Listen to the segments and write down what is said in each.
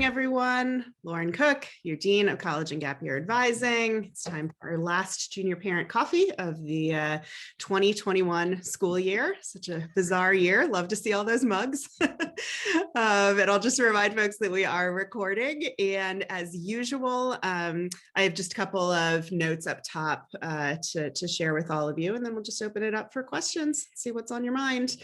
everyone. Lauren Cook, your Dean of College and Gap Year Advising. It's time for our last junior parent coffee of the 2021 school year. Such a bizarre year. Love to see all those mugs. And I'll just remind folks that we are recording. And as usual, I have just a couple of notes up top to share with all of you, and then we'll just open it up for questions, see what's on your mind.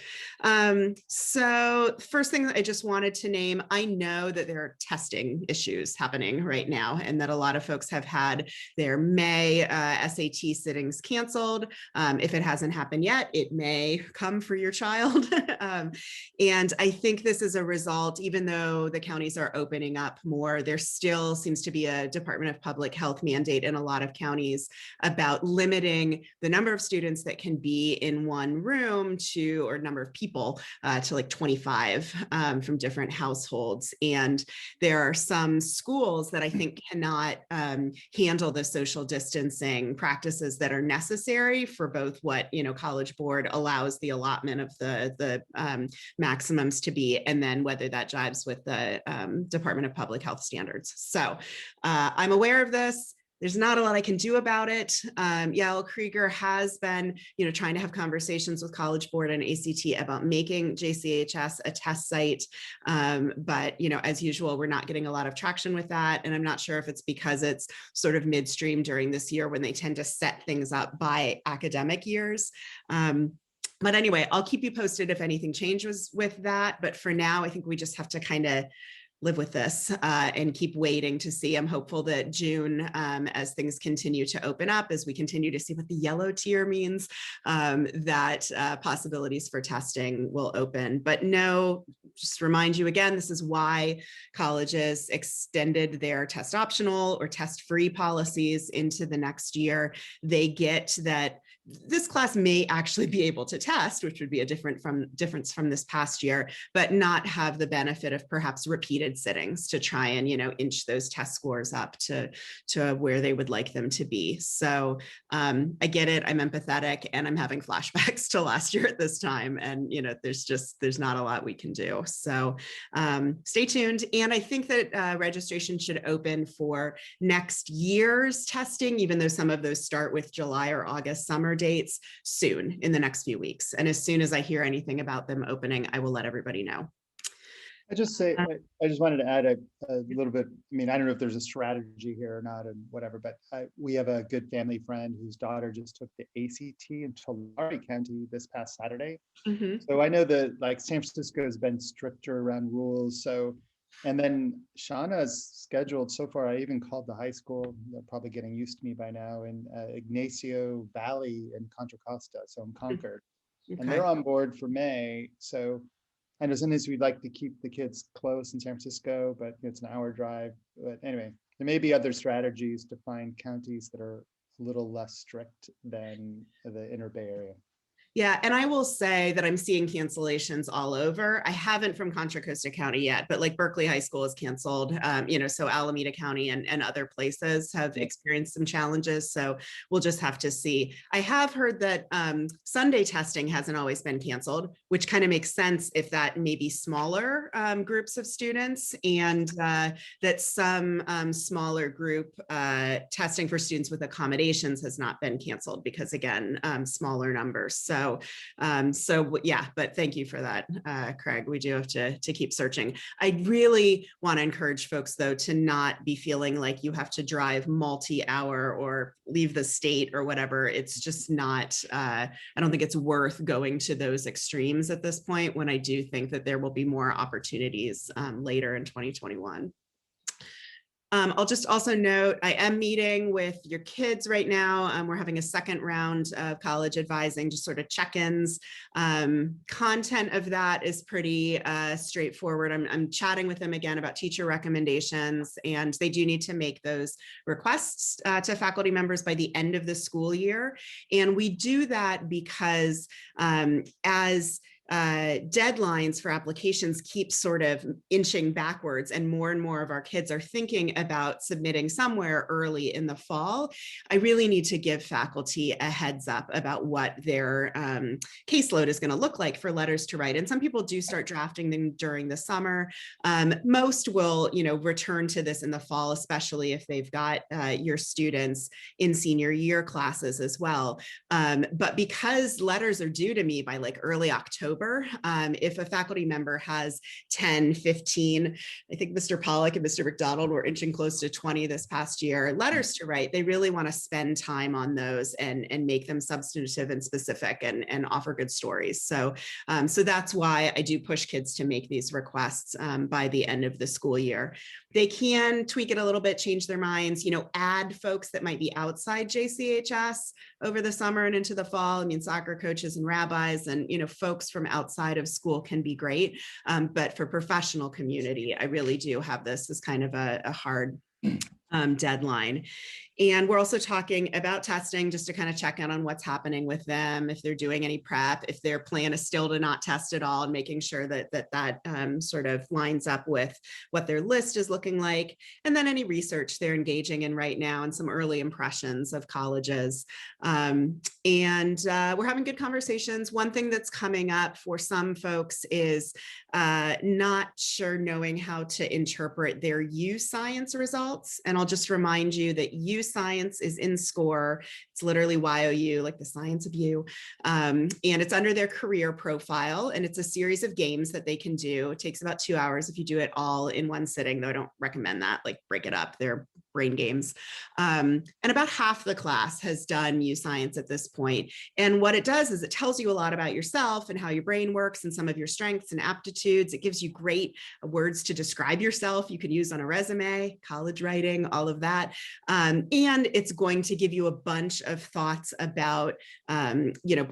So first thing that I just wanted to name, I know that there are testing issues happening right now, and that a lot of folks have had their May SAT sittings canceled. If it hasn't happened yet, it may come for your child. And I think this is a result, even though the counties are opening up more, there still seems to be a Department of Public Health mandate in a lot of counties about limiting the number of students that can be in one room to, or number of people to like 25 from different households. And there are some schools that I think cannot handle the social distancing practices that are necessary for both what, College Board allows the allotment of the maximums to be, and then whether that jives with the Department of Public Health standards. So I'm aware of this. There's not a lot I can do about it. Yael Krieger has been, trying to have conversations with College Board and ACT about making JCHS a test site. But, as usual, we're not getting a lot of traction with that. And I'm not sure if it's because it's sort of midstream during this year when they tend to set things up by academic years. But anyway, I'll keep you posted if anything changes with that. But for now, I think we just have to kind of live with this and keep waiting to see. I'm hopeful that June, as things continue to open up, as we continue to see what the yellow tier means, that possibilities for testing will open. But no, just remind you again, this is why colleges extended their test optional or test free policies into the next year. They get that this class may actually be able to test, which would be a difference from this past year, but not have the benefit of perhaps repeated sittings to try and, inch those test scores up to where they would like them to be. So I get it. I'm empathetic, and I'm having flashbacks to last year at this time. And, there's not a lot we can do. So stay tuned. And I think that registration should open for next year's testing, even though some of those start with July or August summer dates soon in the next few weeks. And as soon as I hear anything about them opening, I will let everybody know. I just wanted to add a little bit. I mean, I don't know if there's a strategy here or not and whatever, but we have a good family friend whose daughter just took the ACT in Tulare County this past Saturday. Mm-hmm. So I know that like San Francisco has been stricter around rules. So, and then Shauna's scheduled so far. I even called the high school. They're probably getting used to me by now, in Ignacio Valley in Contra Costa, so in Concord. Okay. And they're on board for May. So I know sometimes we'd like to keep the kids close in San Francisco, but it's an hour drive. But anyway, there may be other strategies to find counties that are a little less strict than the Inner Bay Area. Yeah, and I will say that I'm seeing cancellations all over. I haven't from Contra Costa County yet, but like Berkeley High School is canceled, so Alameda County and other places have experienced some challenges. So we'll just have to see. I have heard that Sunday testing hasn't always been canceled, which kind of makes sense if that may be smaller groups of students, and that some smaller group testing for students with accommodations has not been canceled because, again, smaller numbers. So yeah, but thank you for that, Craig. We do have to keep searching. I really want to encourage folks, though, to not be feeling like you have to drive multi-hour or leave the state or whatever. It's just not, I don't think it's worth going to those extremes at this point, when I do think that there will be more opportunities later in 2021. I'll just also note, I am meeting with your kids right now. We're having a second round of college advising, just sort of check-ins. Content of that is pretty straightforward. I'm chatting with them again about teacher recommendations, and they do need to make those requests to faculty members by the end of the school year. And we do that because as deadlines for applications keep sort of inching backwards, and more of our kids are thinking about submitting somewhere early in the fall, I really need to give faculty a heads up about what their caseload is going to look like for letters to write. And some people do start drafting them during the summer. Most will, return to this in the fall, especially if they've got your students in senior year classes as well. But because letters are due to me by like early October, if a faculty member has 10, 15, I think Mr. Pollack and Mr. McDonald were inching close to 20 this past year, letters to write, they really want to spend time on those and make them substantive and specific and offer good stories. So that's why I do push kids to make these requests by the end of the school year. They can tweak it a little bit, change their minds, add folks that might be outside JCHS over the summer and into the fall. I mean, soccer coaches and rabbis and, folks from outside of school can be great. But for professional community, I really do have this as kind of a hard deadline. And we're also talking about testing just to kind of check in on what's happening with them, if they're doing any prep, if their plan is still to not test at all, and making sure that sort of lines up with what their list is looking like. And then any research they're engaging in right now and some early impressions of colleges. And we're having good conversations. One thing that's coming up for some folks is not sure knowing how to interpret their U Science results. And I'll just remind you that U Science is in SCORE. It's literally YOU, like the science of you. And it's under their career profile. And it's a series of games that they can do. It takes about 2 hours if you do it all in one sitting, though I don't recommend that, like break it up. They're brain games. And about half the class has done U Science at this point. And what it does is it tells you a lot about yourself and how your brain works and some of your strengths and aptitudes. It gives you great words to describe yourself you could use on a resume, college writing, all of that. And it's going to give you a bunch of thoughts about,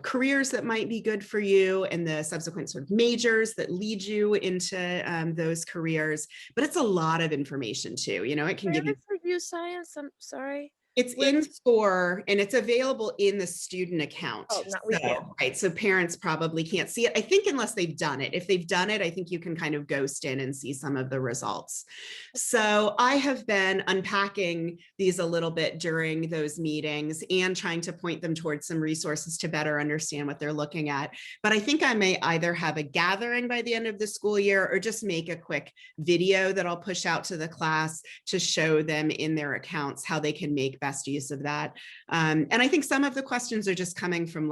careers that might be good for you and the subsequent sort of majors that lead you into those careers. But it's a lot of information too. It can give you Science, I'm sorry. It's in SCORE and it's available in the student account. Oh, not with you. Right. So parents probably can't see it, I think, unless they've done it. If they've done it, I think you can kind of ghost in and see some of the results. So I have been unpacking these a little bit during those meetings and trying to point them towards some resources to better understand what they're looking at. But I think I may either have a gathering by the end of the school year or just make a quick video that I'll push out to the class to show them in their accounts how they can make best use of that. And I think some of the questions are just coming from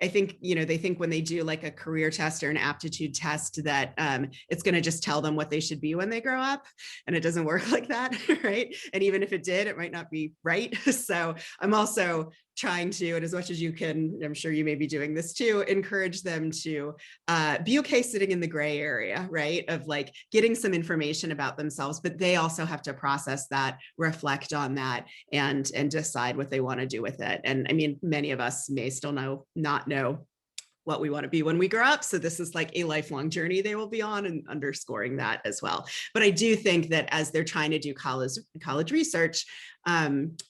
I think, they think when they do like a career test or an aptitude test that it's going to just tell them what they should be when they grow up. And it doesn't work like that, right? And even if it did, it might not be right. So I'm also trying to, and as much as you can, I'm sure you may be doing this too, encourage them to be okay sitting in the gray area, right? Of like getting some information about themselves, but they also have to process that, reflect on that, and decide what they want to do with it. And I mean, many of us may still not know what we want to be when we grow up. So this is like a lifelong journey they will be on, and underscoring that as well. But I do think that as they're trying to do college research,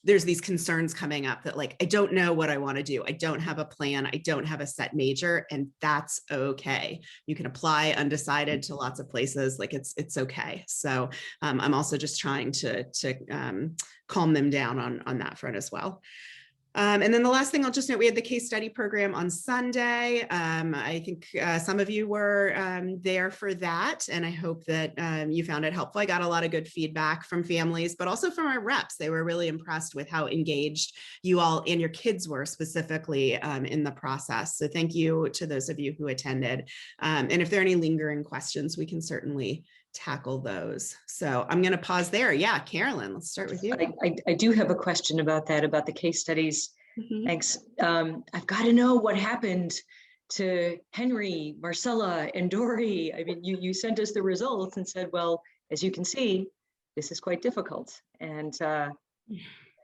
there's these concerns coming up that like, I don't know what I want to do. I don't have a plan. I don't have a set major, and that's okay. You can apply undecided to lots of places. Like it's okay. So I'm also just trying to calm them down on that front as well. And then the last thing I'll just note, we had the case study program on Sunday. I think some of you were there for that, and I hope that you found it helpful. I got a lot of good feedback from families, but also from our reps. They were really impressed with how engaged you all and your kids were specifically in the process. So thank you to those of you who attended. And if there are any lingering questions, we can certainly tackle those. So I'm going to pause there. Yeah, Carolyn, let's start with you. I do have a question about that, about the case studies. Mm-hmm. Thanks. I've got to know what happened to Henry, Marcella, and Dory. I mean, you sent us the results and said, well, as you can see, this is quite difficult. And can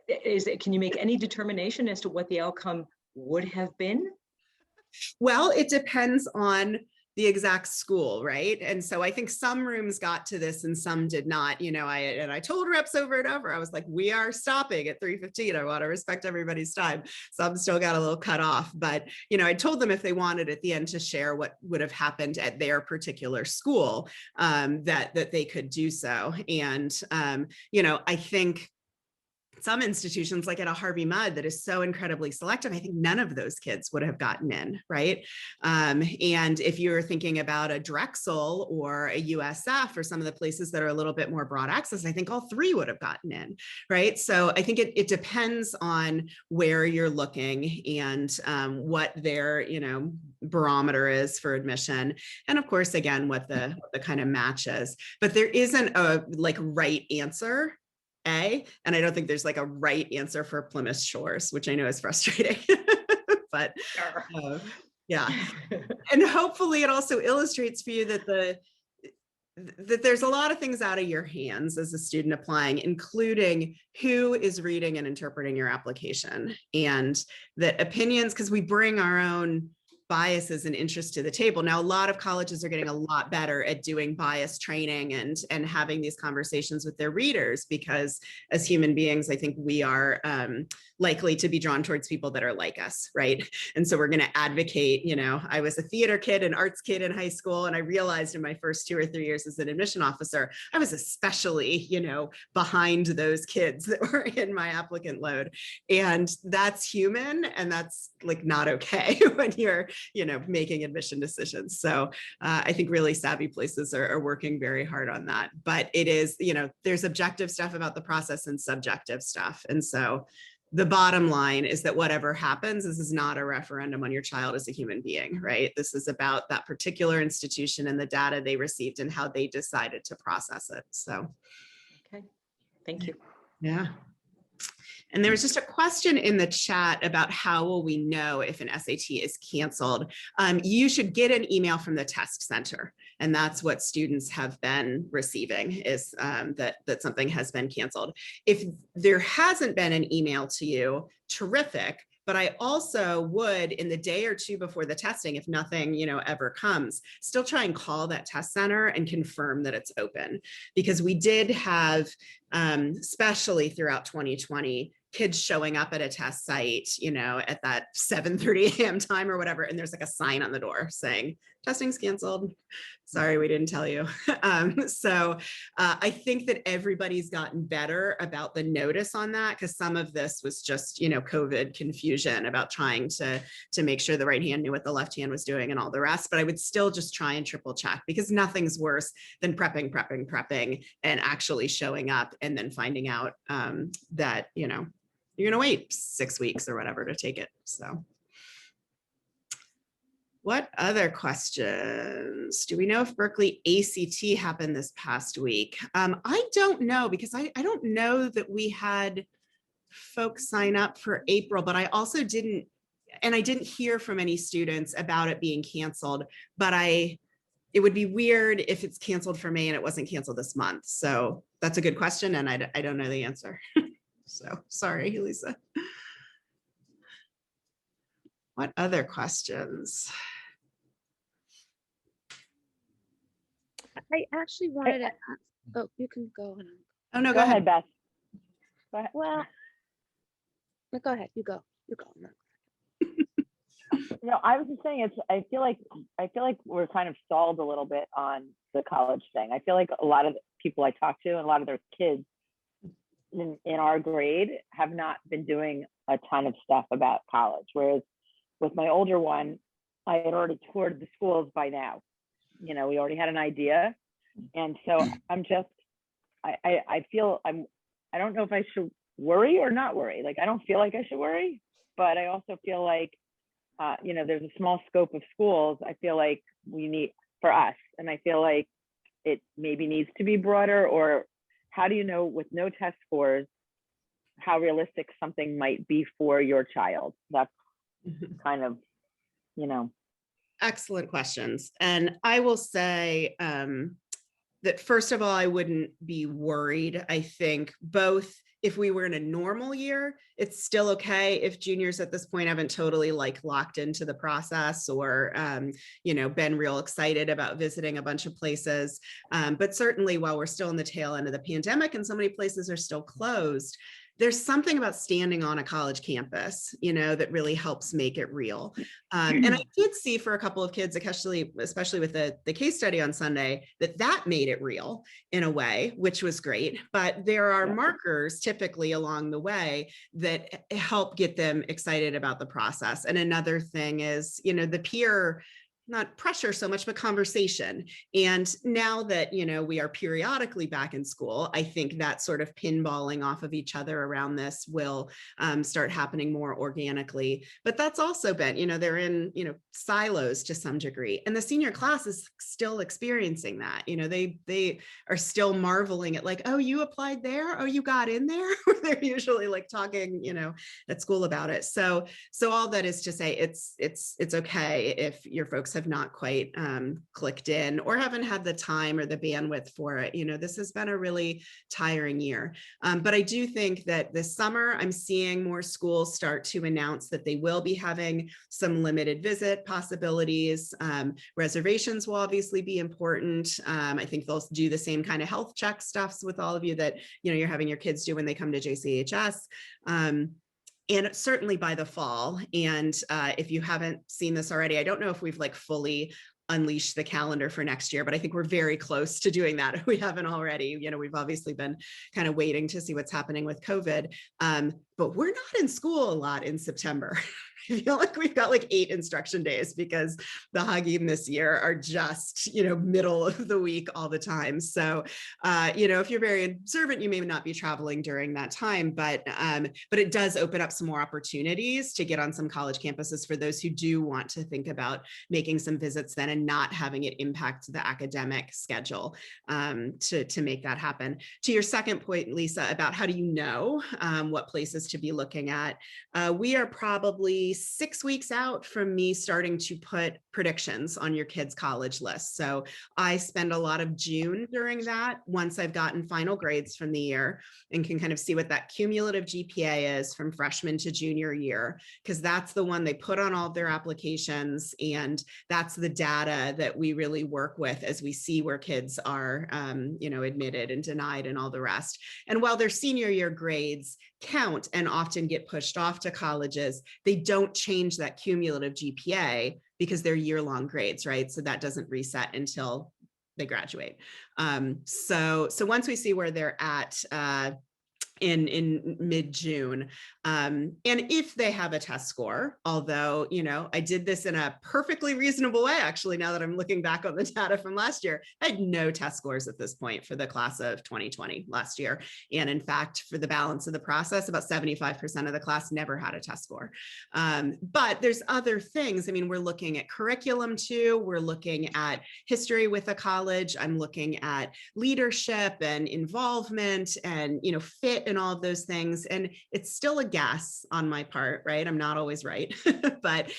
you make any determination as to what the outcome would have been? Well, it depends on the exact school, right? And so I think some rooms got to this and some did not. I told reps over and over, I was like, we are stopping at 3:15. I want to respect everybody's time. Some still got a little cut off, but I told them if they wanted at the end to share what would have happened at their particular school, that they could do so. And I think some institutions, like at a Harvey Mudd that is so incredibly selective, I think none of those kids would have gotten in, right? And if you're thinking about a Drexel or a USF or some of the places that are a little bit more broad access, I think all three would have gotten in, right? So I think it depends on where you're looking and what their barometer is for admission, and of course, again, what the kind of match is. But there isn't a right answer. And I don't think there's a right answer for Plymouth Shores, which I know is frustrating, but yeah. And hopefully it also illustrates for you that that there's a lot of things out of your hands as a student applying, including who is reading and interpreting your application, and that opinions, because we bring our own biases and interests to the table. Now, a lot of colleges are getting a lot better at doing bias training and having these conversations with their readers, because as human beings, I think we are likely to be drawn towards people that are like us, right? And so we're going to advocate. I was a theater kid, an arts kid in high school, and I realized in my first 2 or 3 years as an admission officer, I was especially, behind those kids that were in my applicant load. And that's human, and that's not okay when you're making admission decisions. So I think really savvy places are working very hard on that. But it is, there's objective stuff about the process and subjective stuff. And so the bottom line is that whatever happens, this is not a referendum on your child as a human being, right? This is about that particular institution and the data they received and how they decided to process it. So. Okay, thank you. Yeah. And there was just a question in the chat about how will we know if an SAT is canceled? You should get an email from the test center. And that's what students have been receiving, is that something has been canceled. If there hasn't been an email to you, terrific. But I also would, in the day or two before the testing, if nothing, ever comes, still try and call that test center and confirm that it's open. Because we did have, especially throughout 2020, kids showing up at a test site, at that 7:30 a.m. time or whatever, and there's a sign on the door saying, testing's canceled. Sorry, we didn't tell you. So I think that everybody's gotten better about the notice on that, because some of this was just, COVID confusion about trying to make sure the right hand knew what the left hand was doing and all the rest. But I would still just try and triple check, because nothing's worse than prepping and actually showing up and then finding out that, you're going to wait 6 weeks or whatever to take it. So what other questions? Do we know if Berkeley ACT happened this past week? I don't know, because I don't know that we had folks sign up for April, but I also didn't hear from any students about it being canceled, but it would be weird if it's canceled for May and it wasn't canceled this month. So that's a good question, and I don't know the answer. So sorry, Lisa. What other questions? I actually wanted to ask, oh, you can go on. Oh, no, Go ahead, Beth. Go ahead. Well, no, go ahead, you go. No. No, I was just saying, I feel like we're kind of stalled a little bit on the college thing. I feel like a lot of the people I talk to and a lot of their kids in our grade have not been doing a ton of stuff about college. Whereas with my older one, I had already toured the schools by now. We already had an idea. And so I feel I don't know if I should worry or not worry. I don't feel like I should worry, but I also feel like, there's a small scope of schools. I feel like we need for us, and I feel like it maybe needs to be broader. Or how do you know with no test scores how realistic something might be for your child? That's kind of, Excellent questions. And I will say that first of all, I wouldn't be worried. I think both if we were in a normal year, it's still okay if juniors at this point haven't totally like locked into the process or, been real excited about visiting a bunch of places. But certainly while we're still in the tail end of the pandemic and so many places are still closed, there's something about standing on a college campus, that really helps make it real. And I did see for a couple of kids, especially with the case study on Sunday, that made it real in a way, which was great. But there are markers typically along the way that help get them excited about the process. And another thing is, the peer, not pressure so much, but conversation. And now that, we are periodically back in school, I think that sort of pinballing off of each other around this will start happening more organically. But that's also been, they're in, silos to some degree. And the senior class is still experiencing that. They are still marveling at like, oh, you applied there? Oh, you got in there? They're usually like talking, at school about it. So all that is to say, it's okay if your folks have not quite clicked in or haven't had the time or the bandwidth for it. This has been a really tiring year. But I do think that this summer, I'm seeing more schools start to announce that they will be having some limited visit possibilities. Reservations will obviously be important. I think they'll do the same kind of health check stuffs with all of you that, you're having your kids do when they come to JCHS. And certainly by the fall. And if you haven't seen this already, I don't know if we've like fully unleashed the calendar for next year, but I think we're very close to doing that. If we haven't already, we've obviously been kind of waiting to see what's happening with COVID. But we're not in school a lot in September. I feel like we've got like 8 instruction days because the Hagim this year are just, middle of the week all the time. So, if you're very observant, you may not be traveling during that time, but it does open up some more opportunities to get on some college campuses for those who do want to think about making some visits then and not having it impact the academic schedule to make that happen. To your second point, Lisa, about how do you know what places to be looking at, we are probably 6 weeks out from me starting to put predictions on your kids' college list. So I spend a lot of June during that once I've gotten final grades from the year and can kind of see what that cumulative GPA is from freshman to junior year, because that's the one they put on all of their applications. And that's the data that we really work with as we see where kids are, admitted and denied and all the rest. And while their senior year grades count and often get pushed off to colleges, they don't change that cumulative GPA because they're year-long grades, right? So that doesn't reset until they graduate. So once we see where they're at in mid-June, and if they have a test score, although, I did this in a perfectly reasonable way, actually, now that I'm looking back on the data from last year, I had no test scores at this point for the class of 2020 last year. And in fact, for the balance of the process, about 75% of the class never had a test score. But there's other things. I mean, we're looking at curriculum too. We're looking at history with a college. I'm looking at leadership and involvement and, fit and all of those things. And it's still a guess on my part, right? I'm not always right, but,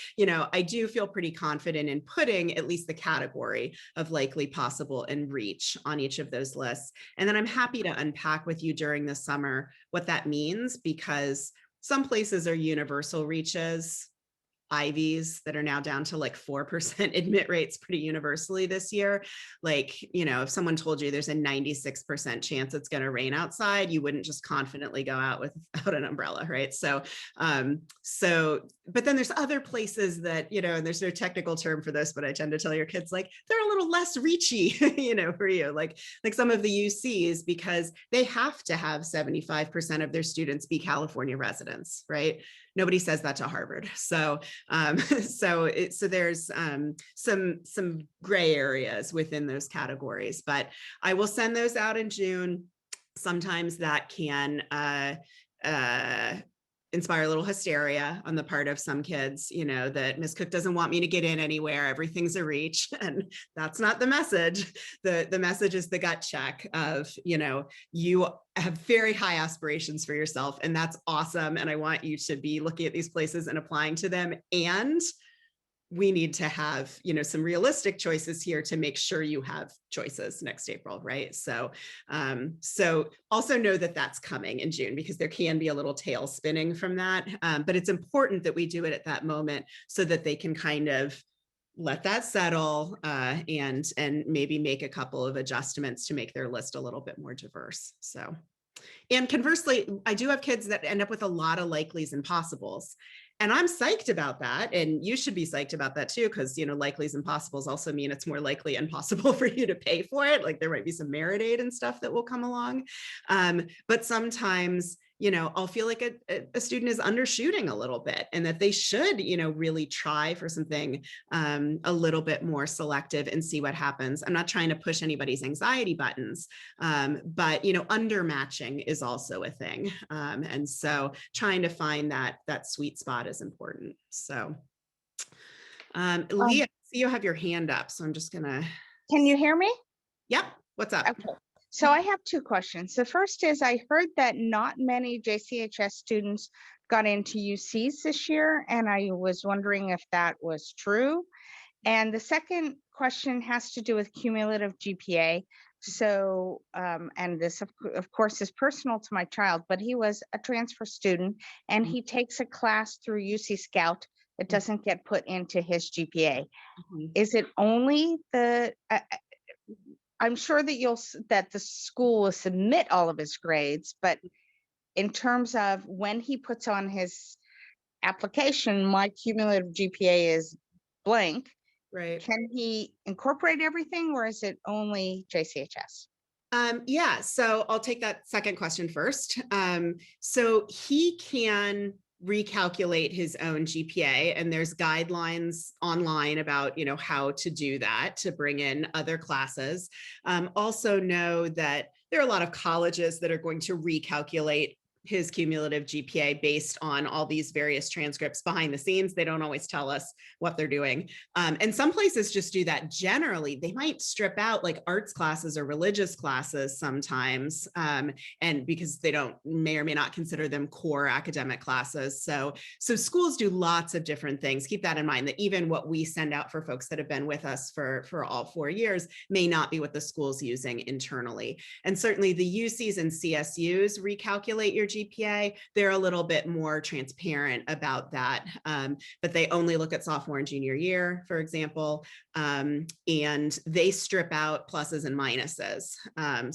I do feel pretty confident in putting at least the category of likely, possible, and reach on each of those lists. And then I'm happy to unpack with you during the summer what that means, because some places are universal reaches. Ivies that are now down to like 4% admit rates pretty universally this year. Like, if someone told you there's a 96% chance it's going to rain outside, you wouldn't just confidently go out without an umbrella, right? So, but then there's other places that, and there's no technical term for this, but I tend to tell your kids, like, they're a little less reachy, for you, like some of the UCs, because they have to have 75% of their students be California residents, right? Nobody says that to Harvard. So there's some gray areas within those categories, but I will send those out in June. Sometimes that can inspire a little hysteria on the part of some kids, that Ms. Cook doesn't want me to get in anywhere. Everything's a reach. And that's not the message. The message is the gut check of, you have very high aspirations for yourself, and that's awesome. And I want you to be looking at these places and applying to them. And we need to have, some realistic choices here to make sure you have choices next April, right? So, so also know that that's coming in June, because there can be a little tail spinning from that. But it's important that we do it at that moment so that they can kind of let that settle, and maybe make a couple of adjustments to make their list a little bit more diverse. So, and conversely, I do have kids that end up with a lot of likelies and possibles. And I'm psyched about that. And you should be psyched about that too, because, likelies and possibles also mean it's more likely and possible for you to pay for it. Like there might be some merit aid and stuff that will come along. But sometimes, I'll feel like a student is undershooting a little bit, and that they should, really try for something a little bit more selective and see what happens. I'm not trying to push anybody's anxiety buttons, but, undermatching is also a thing. And so trying to find that sweet spot is important. So, Leah, I see you have your hand up, so I'm just gonna. Can you hear me? Yep. What's up? Okay. So I have two questions. The first is, I heard that not many JCHS students got into UCs this year, and I was wondering if that was true. And the second question has to do with cumulative GPA. So, and this of course is personal to my child, but he was a transfer student and he takes a class through UC Scout that doesn't get put into his GPA. Is it only the, I'm sure that the school will submit all of his grades, but in terms of when he puts on his application, my cumulative GPA is blank. Right. Can he incorporate everything, or is it only JCHS? Yeah, so I'll take that second question first. So he can recalculate his own GPA, and there's guidelines online about, how to do that, to bring in other classes. Also know that there are a lot of colleges that are going to recalculate his cumulative GPA based on all these various transcripts behind the scenes. They don't always tell us what they're doing. And some places just do that generally. They might strip out like arts classes or religious classes sometimes, and because they may or may not consider them core academic classes. So schools do lots of different things. Keep that in mind, that even what we send out for folks that have been with us for all 4 years may not be what the school's using internally. And certainly the UCs and CSUs recalculate your GPA. They're a little bit more transparent about that, but they only look at sophomore and junior year, for example, and they strip out pluses and minuses.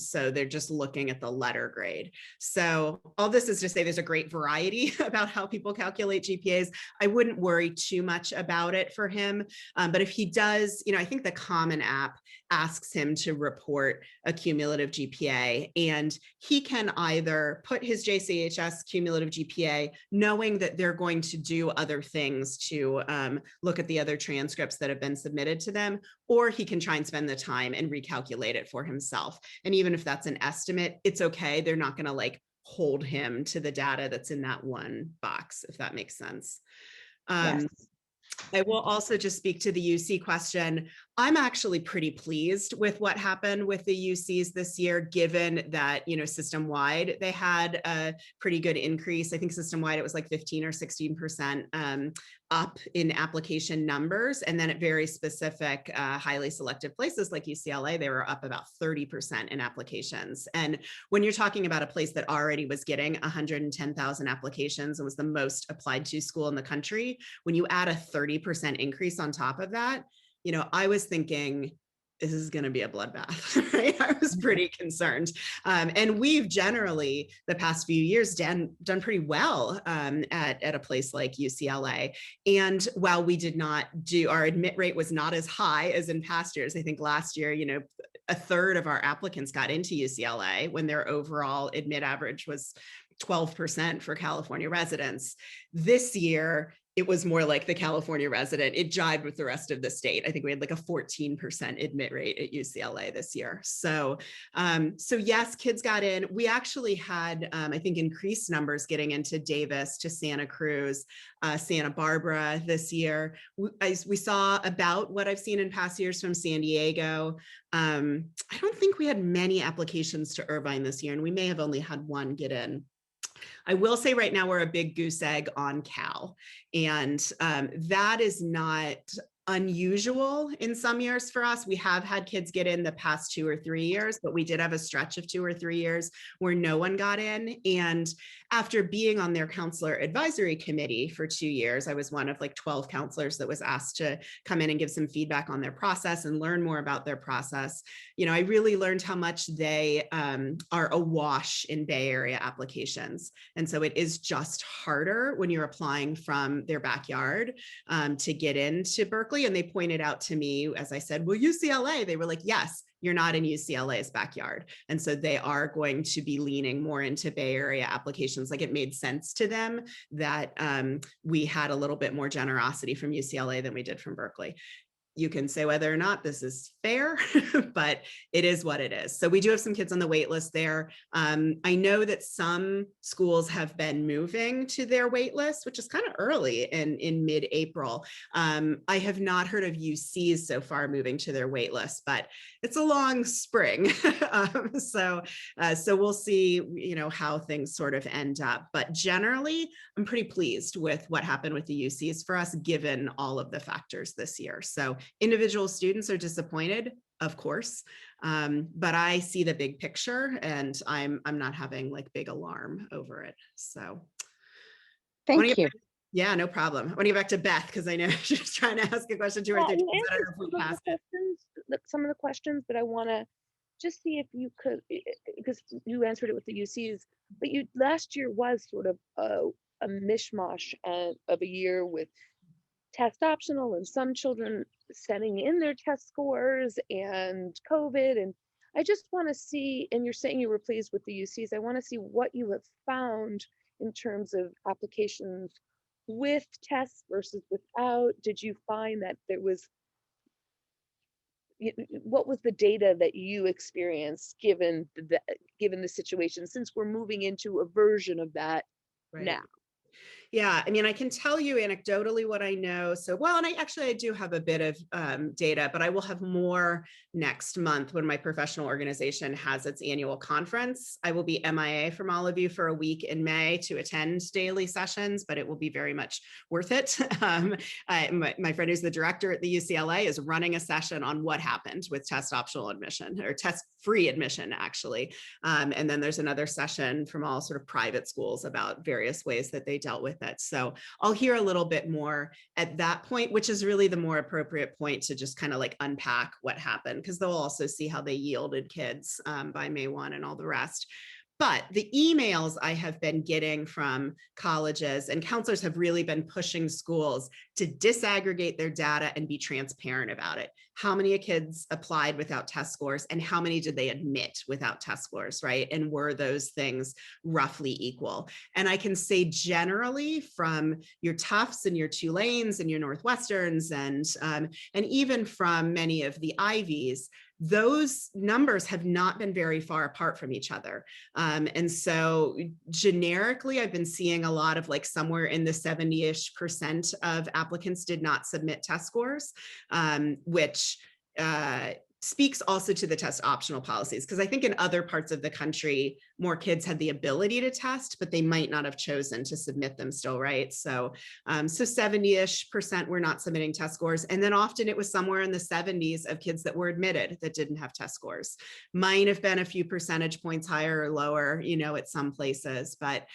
So they're just looking at the letter grade. So all this is to say there's a great variety about how people calculate GPAs. I wouldn't worry too much about it for him, but if he does, I think the Common App asks him to report a cumulative GPA, and he can either put his JCHS cumulative GPA knowing that they're going to do other things to look at the other transcripts that have been submitted to them, or he can try and spend the time and recalculate it for himself. And even if that's an estimate, it's okay. They're not going to hold him to the data that's in that one box, if that makes sense. Yes. I will also just speak to the UC question. I'm actually pretty pleased with what happened with the UCs this year, given that, system-wide, they had a pretty good increase. I think system-wide, it was like 15 or 16% up in application numbers. And then at very specific, highly selective places like UCLA, they were up about 30% in applications. And when you're talking about a place that already was getting 110,000 applications and was the most applied to school in the country, when you add a 30% increase on top of that, I was thinking, this is going to be a bloodbath, right? I was pretty concerned. And we've generally, the past few years, done pretty well at a place like UCLA. And while we did not our admit rate was not as high as in past years. I think last year, a third of our applicants got into UCLA when their overall admit average was 12% for California residents. This year, it was more like the California resident. It jived with the rest of the state. I think we had like a 14% admit rate at UCLA this year. So yes, kids got in. We actually had, I think, increased numbers getting into Davis, to Santa Cruz, Santa Barbara this year. We saw about what I've seen in past years from San Diego. I don't think we had many applications to Irvine this year, and we may have only had one get in. I will say right now we're a big goose egg on Cal, and that is not unusual in some years for us. We have had kids get in the past 2 or 3 years, but we did have a stretch of 2 or 3 years where no one got in. And after being on their counselor advisory committee for 2 years, I was one of like 12 counselors that was asked to come in and give some feedback on their process and learn more about their process. You know, I really learned how much they are awash in Bay Area applications. And so it is just harder when you're applying from their backyard to get into Berkeley. And they pointed out to me, as I said, well, UCLA, they were like, yes, you're not in UCLA's backyard. And so they are going to be leaning more into Bay Area applications. Like it made sense to them that we had a little bit more generosity from UCLA than we did from Berkeley. You can say whether or not this is fair, but it is what it is. So we do have some kids on the wait list there. I know that some schools have been moving to their wait list, which is kind of early in mid-April. I have not heard of UCs so far moving to their wait list, but it's a long spring. So we'll see, you know, how things sort of end up. But generally, I'm pretty pleased with what happened with the UCs for us, given all of the factors this year. So individual students are disappointed, of course, but I see the big picture, and I'm not having like big alarm over it. So, Thank you. yeah, no problem. I want to get back to Beth because I know she's trying to ask a question 2 or 3 times. I don't know if we passed it. Some of the questions, but I want to just see if you could, because you answered it with the UCs, but you last year was sort of a mishmash of a year with test optional and some children sending in their test scores and COVID. And I just want to see, and you're saying you were pleased with the UCs, I want to see what you have found in terms of applications with tests versus without. Did you find that there was, what was the data that you experienced given the situation, since we're moving into a version of that now? Yeah, I mean, I can tell you anecdotally what I know. So, well, and I do have a bit of data, but I will have more next month when my professional organization has its annual conference. I will be MIA from all of you for a week in May to attend daily sessions, but it will be very much worth it. My friend who's the director at the UCLA is running a session on what happened with test optional admission, or test free admission, actually. And then there's another session from all sort of private schools about various ways that they dealt with it. So I'll hear a little bit more at that point, which is really the more appropriate point to just kind of like unpack what happened, because they'll also see how they yielded kids by May 1 and all the rest. But the emails I have been getting from colleges and counselors have really been pushing schools to disaggregate their data and be transparent about it. How many kids applied without test scores and how many did they admit without test scores, right? And were those things roughly equal? And I can say generally from your Tufts and your Tulanes and your Northwesterns and even from many of the Ivies, those numbers have not been very far apart from each other. And so generically, I've been seeing a lot of like somewhere in the 70-ish% of applicants did not submit test scores, which speaks also to the test optional policies, because I think in other parts of the country, more kids had the ability to test, but they might not have chosen to submit them still, right? So 70-ish% were not submitting test scores. And then often it was somewhere in the 70s of kids that were admitted that didn't have test scores. Might have been a few percentage points higher or lower, you know, at some places. But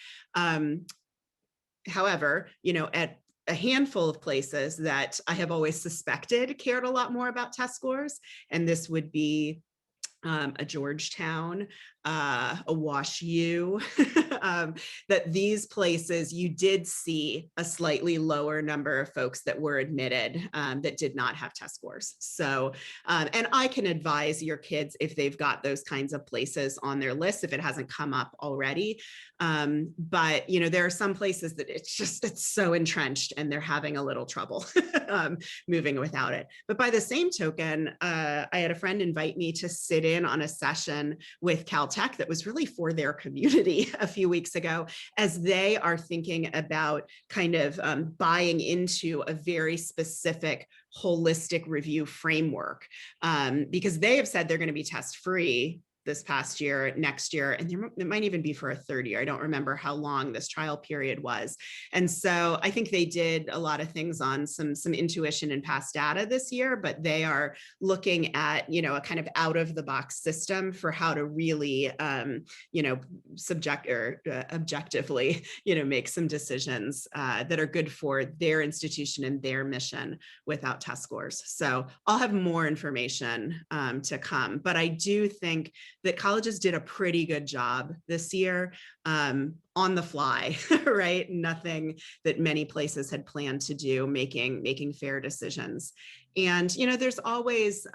however, you know, at a handful of places that I have always suspected cared a lot more about test scores, and this would be a Georgetown, a Wash U, that these places you did see a slightly lower number of folks that were admitted that did not have test scores. So, and I can advise your kids if they've got those kinds of places on their list, if it hasn't come up already. But, you know, there are some places that it's so entrenched and they're having a little trouble moving without it. But by the same token, I had a friend invite me to sit in on a session with Caltech that was really for their community a few weeks ago, as they are thinking about kind of buying into a very specific holistic review framework, because they have said they're going to be test free this past year, next year, and it might even be for a third year. I don't remember how long this trial period was. And so I think they did a lot of things on some intuition and past data this year, but they are looking at, you know, a kind of out of the box system for how to really, you know, objectively, you know, make some decisions that are good for their institution and their mission without test scores. So I'll have more information to come, but I do think that colleges did a pretty good job this year on the fly, right? Nothing that many places had planned to do, making fair decisions. And, you know, there's always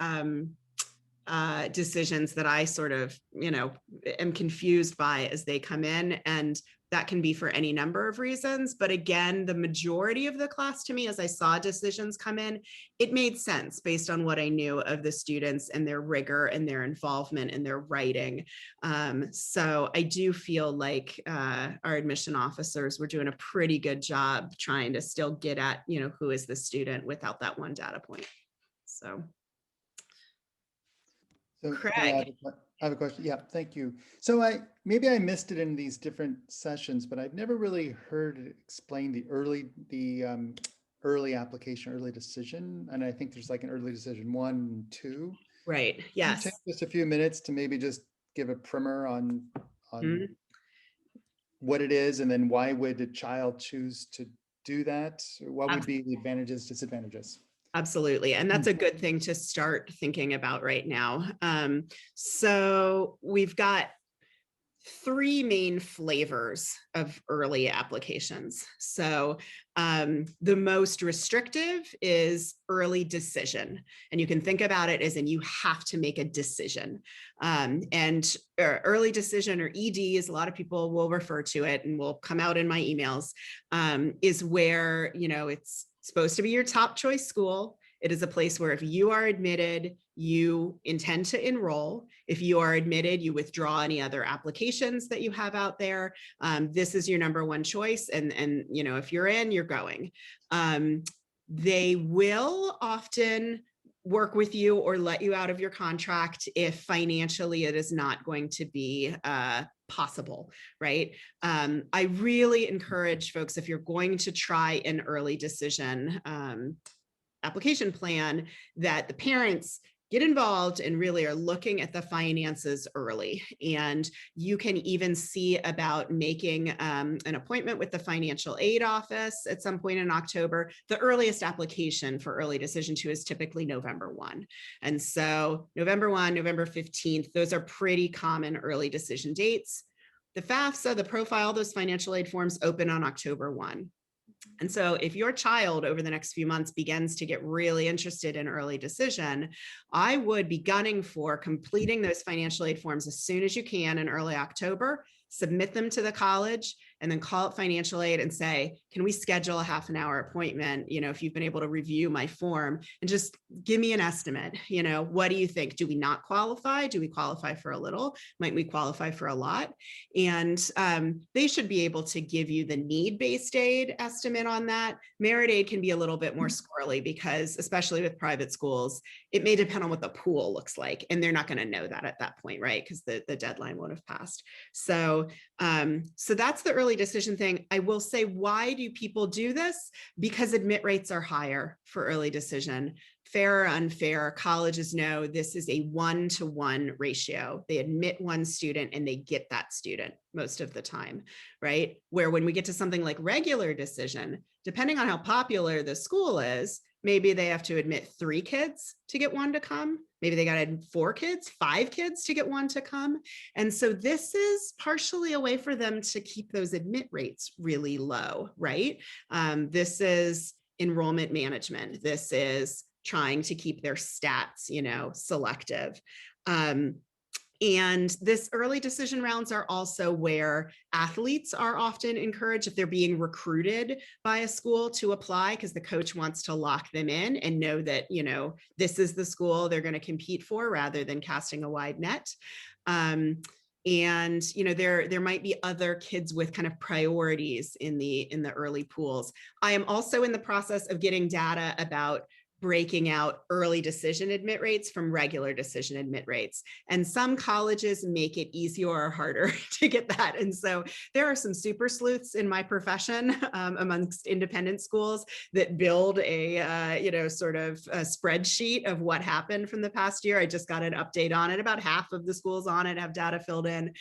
decisions that I sort of, you know, am confused by as they come in, and that can be for any number of reasons. But again, the majority of the class, to me, as I saw decisions come in, it made sense based on what I knew of the students and their rigor and their involvement in their writing. So I do feel like our admission officers were doing a pretty good job trying to still get at, you know, who is the student without that one data point. So. So Craig. I have a question. Yeah, thank you. So maybe I missed it in these different sessions, but I've never really heard it explain the early application, early decision. And I think there's like an early decision 1 and 2. Right. Can you Yes. take just a few minutes to maybe just give a primer on what it is, and then why would a child choose to do that? What would be the advantages, disadvantages? Absolutely. And that's a good thing to start thinking about right now. So we've got 3 main flavors of early applications. So the most restrictive is early decision. And you can think about it as in you have to make a decision. And early decision, or ED, as a lot of people will refer to it and will come out in my emails, is where, you know, it's supposed to be your top choice school. It is a place where if you are admitted, you intend to enroll. If you are admitted, you withdraw any other applications that you have out there. This is your number one choice. And you know, if you're in, you're going. They will often work with you or let you out of your contract if financially it is not going to be possible, right? I really encourage folks, if you're going to try an early decision application plan, that the parents get involved and really are looking at the finances early. And you can even see about making an appointment with the financial aid office at some point in October. The earliest application for early decision 2 is typically November 1. And so November 1, November 15th, those are pretty common early decision dates. The FAFSA, the profile, those financial aid forms open on October 1. And so if your child over the next few months begins to get really interested in early decision, I would be gunning for completing those financial aid forms as soon as you can in early October, submit them to the college, and then call up financial aid and say, can we schedule a half an hour appointment? You know, if you've been able to review my form, and just give me an estimate. You know, what do you think? Do we not qualify? Do we qualify for a little? Might we qualify for a lot? And they should be able to give you the need-based aid estimate on that. Merit aid can be a little bit more squirrely because, especially with private schools, it may depend on what the pool looks like, and they're not going to know that at that point, right? Because the deadline won't have passed. So that's the early decision thing. I will say, why do people do this? Because admit rates are higher for early decision. Fair or unfair, colleges know this is a 1-to-1 ratio. They admit one student and they get that student most of the time, right? Where when we get to something like regular decision, depending on how popular the school is, maybe they have to admit 3 kids to get one to come. Maybe they got to add 4 kids, 5 kids to get one to come. And so this is partially a way for them to keep those admit rates really low, right? This is enrollment management. This is trying to keep their stats, you know, selective. And this early decision rounds are also where athletes are often encouraged, if they're being recruited by a school, to apply, because the coach wants to lock them in and know that, you know, this is the school they're going to compete for, rather than casting a wide net. And, you know, there might be other kids with kind of priorities in the early pools. I am also in the process of getting data about breaking out early decision admit rates from regular decision admit rates. And some colleges make it easier or harder to get that. And so there are some super sleuths in my profession amongst independent schools that build a, sort of a spreadsheet of what happened from the past year. I just got an update on it. About half of the schools on it have data filled in.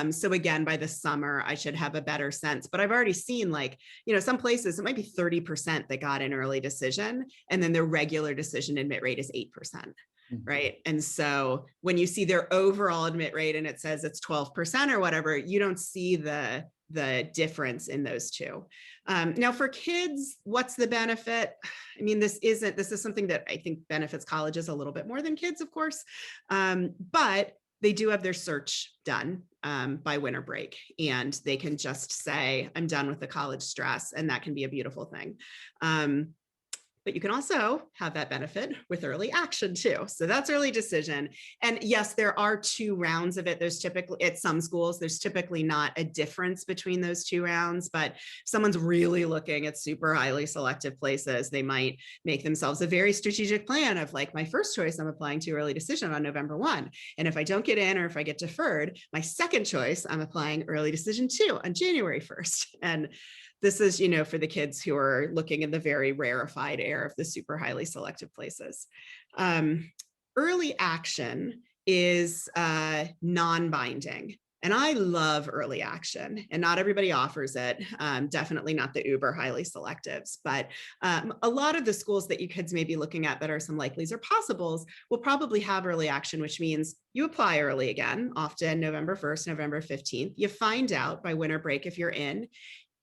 So again, by the summer, I should have a better sense. But I've already seen, like, some places it might be 30% that got an early decision, and then their regular decision admit rate is 8%. Right. And so when you see their overall admit rate and it says it's 12% or whatever, you don't see the difference in those two. Now for kids, what's the benefit? I mean, this is something that I think benefits colleges a little bit more than kids, of course. But they do have their search done by winter break, and they can just say, I'm done with the college stress. And that can be a beautiful thing. But you can also have that benefit with early action too. So that's early decision. And yes, there are 2 rounds of it. There's typically, at some schools, there's typically not a difference between those 2 rounds, but if someone's really looking at super highly selective places, they might make themselves a very strategic plan of, like, my first choice, I'm applying to early decision on November 1. And if I don't get in, or if I get deferred, my second choice, I'm applying early decision 2 on January 1st. And this is, for the kids who are looking in the very rarefied air of the super highly selective places. Early action is non-binding. And I love early action, and not everybody offers it. Definitely not the uber highly selectives, but a lot of the schools that you kids may be looking at that are some likelies or possibles will probably have early action, which means you apply early again, often November 1st, November 15th. You find out by winter break if you're in,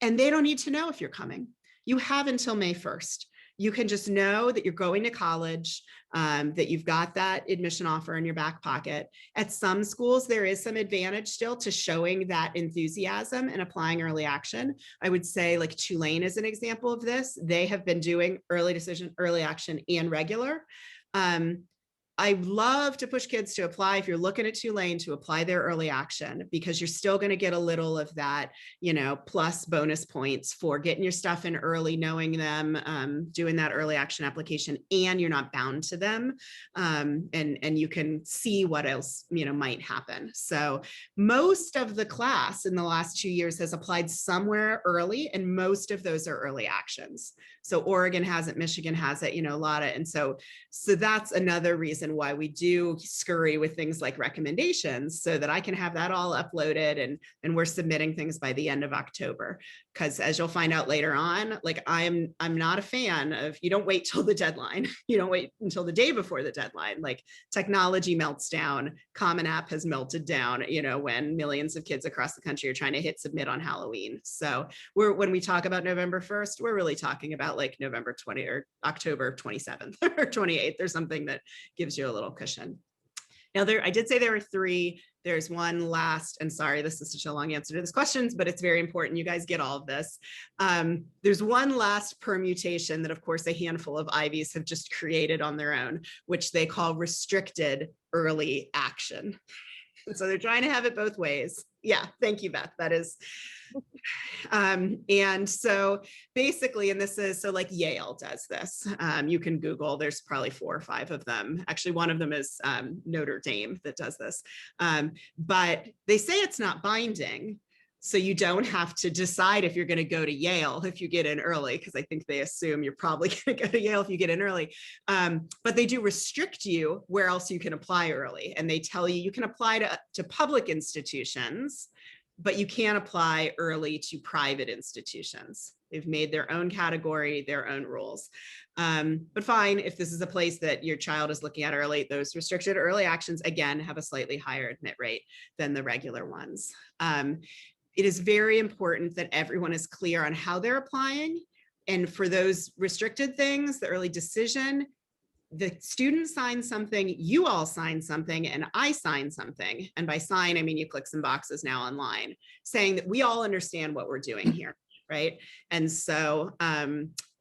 and they don't need to know if you're coming. You have until May 1st. You can just know that you're going to college, that you've got that admission offer in your back pocket. At some schools, there is some advantage still to showing that enthusiasm and applying early action. I would say, like, Tulane is an example of this. They have been doing early decision, early action, and regular. I love to push kids to apply, if you're looking at Tulane, to apply their early action, because you're still going to get a little of that, plus bonus points for getting your stuff in early, knowing them, doing that early action application, and you're not bound to them. And you can see what else, might happen. So most of the class in the last 2 years has applied somewhere early, and most of those are early actions. So Oregon has it, Michigan has it, a lot of, and so that's another reason why we do scurry with things like recommendations, so that I can have that all uploaded, and we're submitting things by the end of October. Because as you'll find out later on, like, I'm not a fan of, you don't wait till the deadline. You don't wait until the day before the deadline. Like, technology melts down, Common App has melted down, when millions of kids across the country are trying to hit submit on Halloween. So when we talk about November 1st, we're really talking about, like, November 20 or October 27th or 28th, or something that gives you a little cushion. Now, I did say there were 3. There's one last, and sorry, this is such a long answer to this question, but it's very important. You guys get all of this. There's one last permutation that, of course, a handful of Ivies have just created on their own, which they call restricted early action. So they're trying to have it both ways. Yeah, thank you, Beth. That is. And so basically, and this is, so like Yale does this. You can Google, there's probably 4 or 5 of them. Actually, one of them is Notre Dame that does this. But they say it's not binding. So you don't have to decide if you're going to go to Yale if you get in early, because I think they assume you're probably going to go to Yale if you get in early. But they do restrict you where else you can apply early. And they tell you can apply to public institutions, but you can't apply early to private institutions. They've made their own category, their own rules. But fine, if this is a place that your child is looking at early, those restricted early actions, again, have a slightly higher admit rate than the regular ones. It is very important that everyone is clear on how they're applying. And for those restricted things, the early decision, the student signs something, you all sign something, and I sign something. And by sign, I mean you click some boxes now online, saying that we all understand what we're doing here, right? And so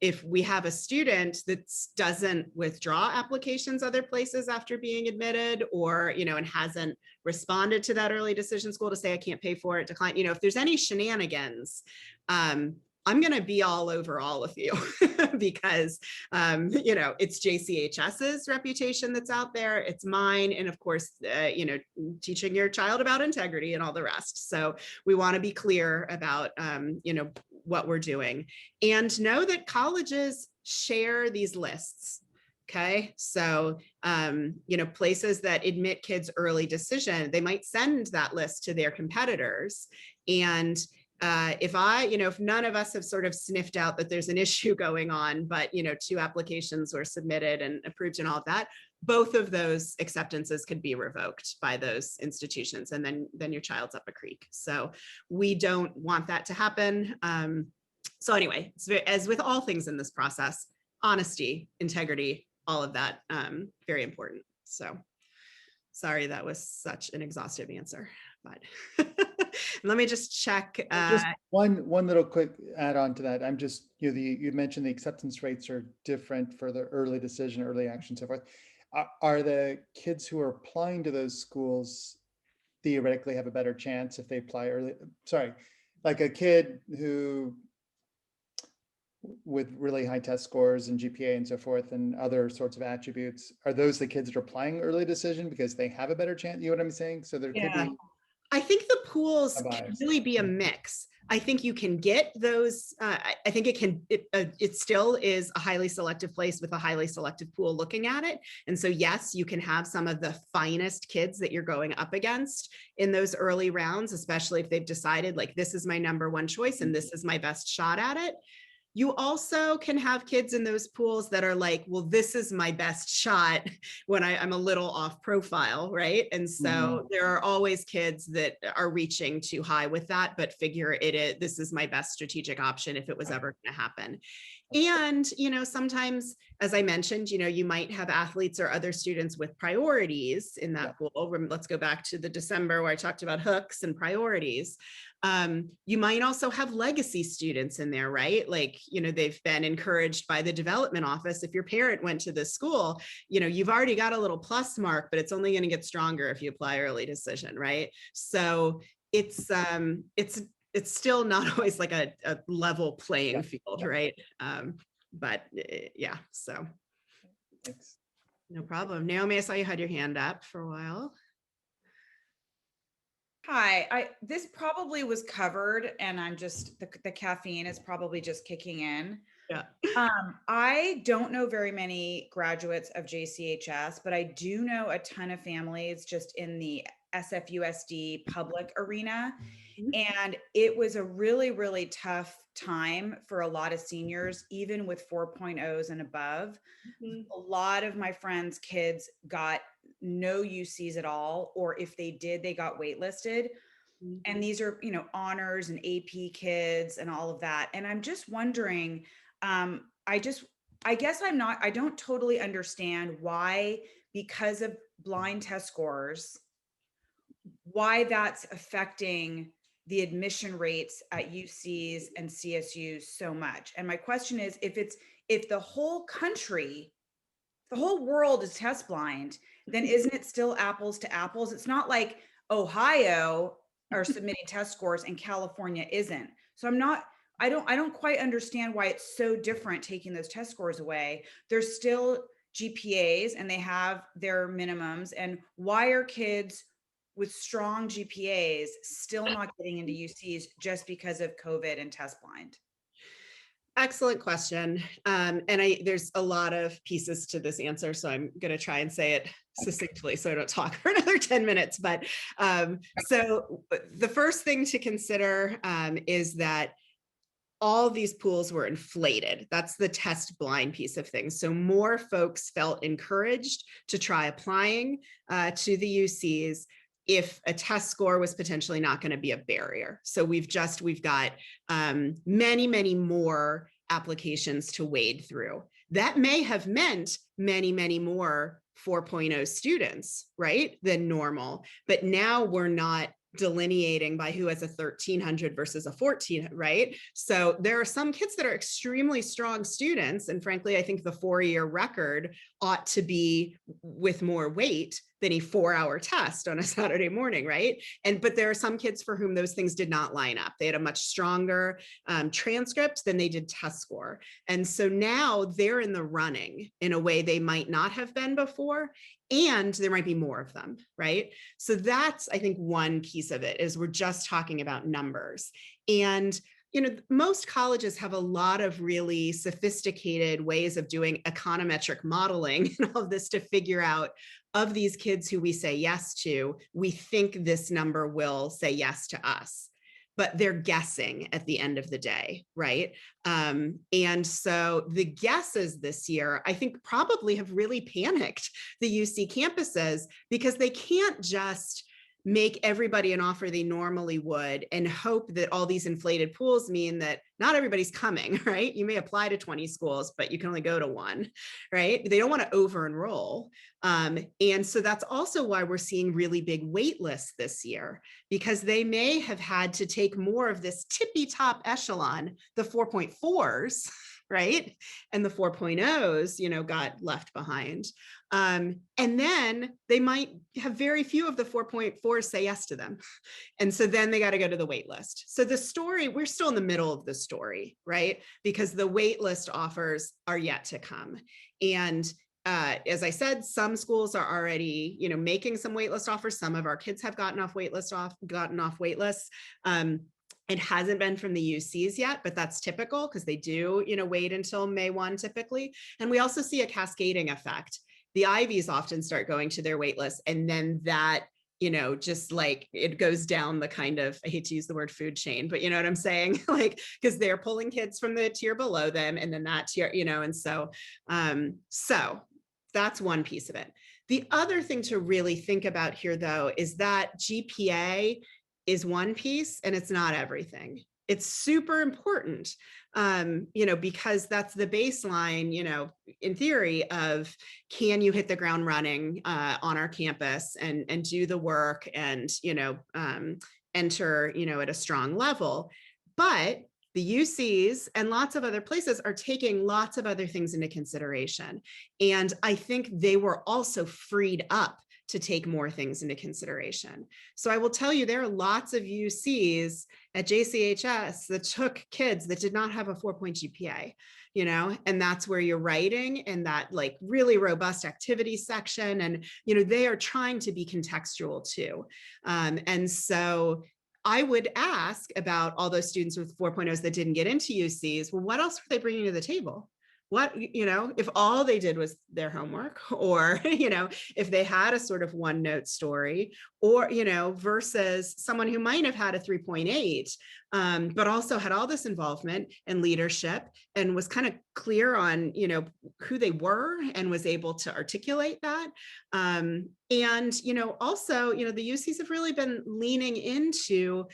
if we have a student that doesn't withdraw applications other places after being admitted, or, and hasn't responded to that early decision school to say, I can't pay for it, decline, if there's any shenanigans, I'm going to be all over all of you because, you know, it's JCHS's reputation that's out there. It's mine. And of course, you know, teaching your child about integrity and all the rest. So we want to be clear about, you know, what we're doing, and know that colleges share these lists. Okay, so, you know, places that admit kids early decision, they might send that list to their competitors. And if you know, if none of us have sort of sniffed out that there's an issue going on, but, you know, 2 applications were submitted and approved and all of that, both of those acceptances could be revoked by those institutions. And then your child's up a creek. So we don't want that to happen. So anyway, as with all things in this process, honesty, integrity, all of that, very important. So sorry, that was such an exhaustive answer, but let me just check. Just one little quick add on to that. I'm just, you know, you mentioned the acceptance rates are different for the early decision, early action, so forth. Are the kids who are applying to those schools theoretically have a better chance if they apply early? Sorry, like a kid who with really high test scores and GPA and so forth and other sorts of attributes, are those the kids that are applying early decision because they have a better chance? You know what I'm saying? So there could be. I think the pools A can bias. really be a mix. I think you can get those. I think it still is a highly selective place with a highly selective pool looking at it. And so, yes, you can have some of the finest kids that you're going up against in those early rounds, especially if they've decided like, this is my number one choice and this is my best shot at it. You also can have kids in those pools that are like, well, this is my best shot when I'm a little off profile, right? And so there are always kids that are reaching too high with that, but figure this is my best strategic option if it was ever going to happen. And, you know, sometimes, as I mentioned, you know, you might have athletes or other students with priorities in that pool. Let's go back to the December where I talked about hooks and priorities. You might also have legacy students in there, right? Like, you know, they've been encouraged by the development office. If your parent went to this school, you know, you've already got a little plus mark, but it's only going to get stronger if you apply early decision, right? So it's still not always like a level playing field, right? But yeah, so. Thanks. No problem. Naomi, I saw you had your hand up for a while. Hi, this probably was covered and I'm just, the caffeine is probably just kicking in. Yeah. I don't know very many graduates of JCHS, but I do know a ton of families just in the SFUSD public arena. And it was a really, really tough time for a lot of seniors, even with 4.0s and above. A lot of my friends' kids got no UCs at all, or if they did, they got waitlisted. And these are, you know, honors and AP kids and all of that. And I'm just wondering, I guess I don't totally understand why, because of blind test scores, why that's affecting the admission rates at UCs and CSUs so much. And my question is, if the whole country, the whole world is test blind, then isn't it still apples to apples? It's not like Ohio are submitting test scores and California isn't. So I don't quite understand why it's so different taking those test scores away. There's still GPAs and they have their minimums. And why are kids with strong GPAs still not getting into UCs just because of COVID and test blind? Excellent question. And there's a lot of pieces to this answer, so I'm going to try and say it succinctly so I don't talk for another 10 minutes. But so the first thing to consider is that all these pools were inflated. That's the test blind piece of things. So more folks felt encouraged to try applying to the UCs if a test score was potentially not going to be a barrier. So we've got many, many more applications to wade through. That may have meant many, many more 4.0 students, right, than normal. But now we're not delineating by who has a 1300 versus a 14, right? So there are some kids that are extremely strong students. And frankly, I think the 4-year record ought to be with more weight than a 4-hour test on a Saturday morning, right? But there are some kids for whom those things did not line up. They had a much stronger transcript than they did test score. And so now they're in the running in a way they might not have been before, and there might be more of them, right? So that's, I think, one piece of it is we're just talking about numbers. And most colleges have a lot of really sophisticated ways of doing econometric modeling and all of this to figure out, of these kids who we say yes to, we think this number will say yes to us. But they're guessing at the end of the day, right? And so the guesses this year, I think, probably have really panicked the UC campuses, because they can't just make everybody an offer they normally would and hope that all these inflated pools mean that not everybody's coming, right? You may apply to 20 schools, but you can only go to one, right? They don't want to over enroll. And so that's also why we're seeing really big wait lists this year, because they may have had to take more of this tippy top echelon, the 4.4s, right? And the 4.0s, got left behind. And then they might have very few of the 4.4s say yes to them. And so then they got to go to the wait list. So the story, we're still in the middle of the story, right? Because the wait list offers are yet to come. And as I said, some schools are already, making some waitlist offers. Some of our kids have gotten off waitlists. It hasn't been from the UCs yet, but that's typical because they do, wait until May 1 typically. And we also see a cascading effect. The Ivies often start going to their waitlist, and then that, just like it goes down the kind of, I hate to use the word food chain, but you know what I'm saying? Like, because they're pulling kids from the tier below them, and then that tier, and so that's one piece of it. The other thing to really think about here, though, is that GPA is one piece and it's not everything. It's super important, because that's the baseline, in theory, of can you hit the ground running on our campus and do the work and, enter, at a strong level. But the UCs and lots of other places are taking lots of other things into consideration. And I think they were also freed up to take more things into consideration. So I will tell you, there are lots of UCs at JCHS that took kids that did not have a 4-point GPA, and that's where you're writing and that like really robust activity section. And, they are trying to be contextual too. And so I would ask about all those students with 4.0s that didn't get into UCs. Well, what else were they bringing to the table? What, if all they did was their homework, or, if they had a sort of one note story, or, versus someone who might have had a 3.8, but also had all this involvement and leadership and was kind of clear on, who they were and was able to articulate that. And, also, the UCs have really been leaning into